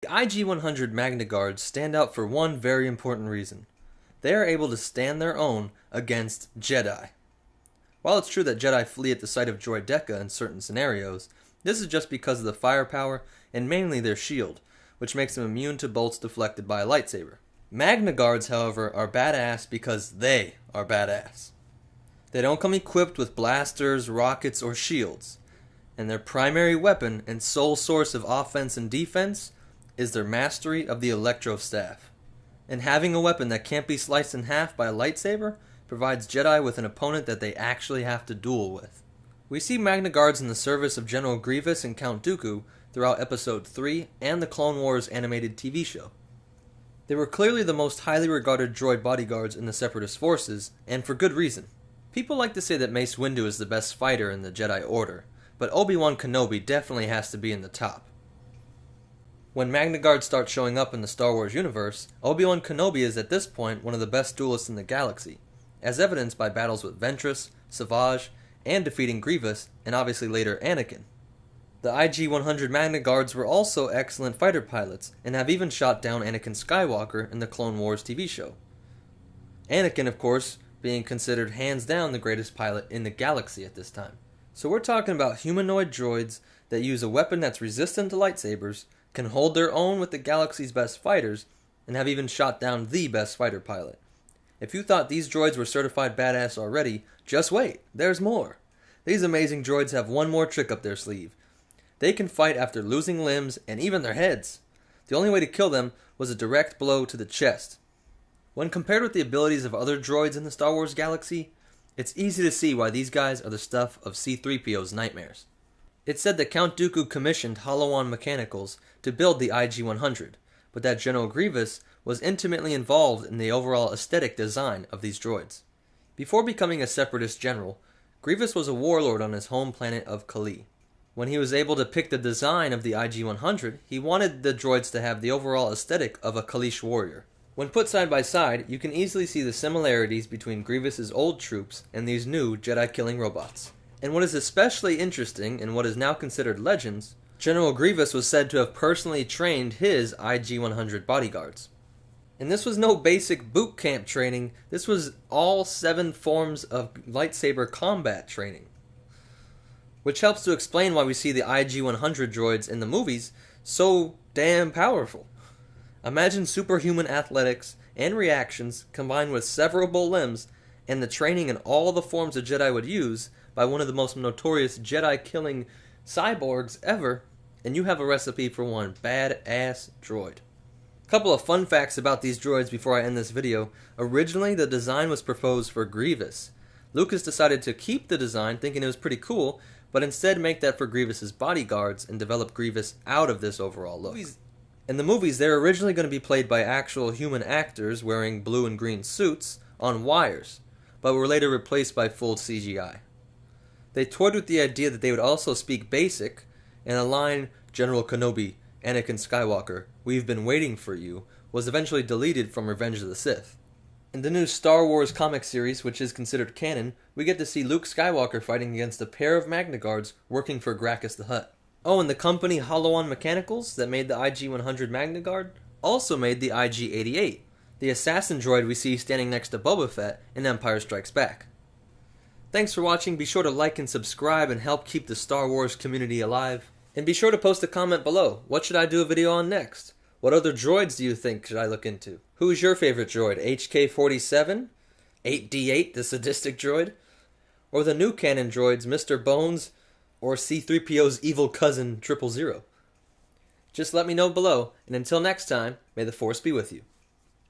The IG-100 Magnaguards stand out for one very important reason. They are able to stand their own against Jedi. While it's true that Jedi flee at the sight of droideka in certain scenarios, this is just because of the firepower and mainly their shield, which makes them immune to bolts deflected by a lightsaber. Magnaguards, however, are badass because they are badass. They don't come equipped with blasters, rockets, or shields, and their primary weapon and sole source of offense and defense is their mastery of the electro staff. And having a weapon that can't be sliced in half by a lightsaber provides Jedi with an opponent that they actually have to duel with. We see Magnaguards in the service of General Grievous and Count Dooku throughout Episode 3 and the Clone Wars animated TV show. They were clearly the most highly regarded droid bodyguards in the Separatist forces, and for good reason. People like to say that Mace Windu is the best fighter in the Jedi Order, but Obi-Wan Kenobi definitely has to be in the top. When Magnaguards start showing up in the Star Wars universe, Obi-Wan Kenobi is at this point one of the best duelists in the galaxy, as evidenced by battles with Ventress, Savage, and defeating Grievous, and obviously later Anakin. The IG-100 Magnaguards were also excellent fighter pilots, and have even shot down Anakin Skywalker in the Clone Wars TV show. Anakin, of course, being considered hands down the greatest pilot in the galaxy at this time. So we're talking about humanoid droids that use a weapon that's resistant to lightsabers, can hold their own with the galaxy's best fighters, and have even shot down the best fighter pilot. If you thought these droids were certified badass already, just wait, there's more. These amazing droids have one more trick up their sleeve. They can fight after losing limbs and even their heads. The only way to kill them was a direct blow to the chest. When compared with the abilities of other droids in the Star Wars galaxy, it's easy to see why these guys are the stuff of C-3PO's nightmares. It's said that Count Dooku commissioned Holowan Mechanicals to build the IG-100, but that General Grievous was intimately involved in the overall aesthetic design of these droids. Before becoming a Separatist general, Grievous was a warlord on his home planet of Kali. When he was able to pick the design of the IG-100, he wanted the droids to have the overall aesthetic of a Kalish warrior. When put side by side, you can easily see the similarities between Grievous's old troops and these new Jedi-killing robots. And what is especially interesting, in what is now considered legends, General Grievous was said to have personally trained his IG-100 bodyguards. And this was no basic boot camp training, this was all 7 forms of lightsaber combat training. Which helps to explain why we see the IG-100 droids in the movies so damn powerful. Imagine superhuman athletics and reactions combined with severable limbs and the training in all the forms a Jedi would use by one of the most notorious Jedi-killing cyborgs ever, and you have a recipe for one badass droid. Couple of fun facts about these droids before I end this video. Originally, the design was proposed for Grievous. Lucas decided to keep the design, thinking it was pretty cool, but instead make that for Grievous's bodyguards and develop Grievous out of this overall look. In the movies, they were originally going to be played by actual human actors wearing blue and green suits on wires, but were later replaced by full CGI. They toyed with the idea that they would also speak basic, and a line, "General Kenobi, Anakin Skywalker, we've been waiting for you," was eventually deleted from Revenge of the Sith. In the new Star Wars comic series, which is considered canon, we get to see Luke Skywalker fighting against a pair of Magnaguards working for Gracchus the Hutt. Oh, and the company Holowan Mechanicals that made the IG-100 Magnaguard also made the IG-88, the assassin droid we see standing next to Boba Fett in Empire Strikes Back. Thanks for watching. Be sure to like and subscribe and help keep the Star Wars community alive. And be sure to post a comment below. What should I do a video on next? What other droids do you think should I look into? Who's your favorite droid? HK-47? 8D8, the sadistic droid? Or the new canon droids, Mr. Bones, or C-3PO's evil cousin, 000? Just let me know below, and until next time, may the Force be with you.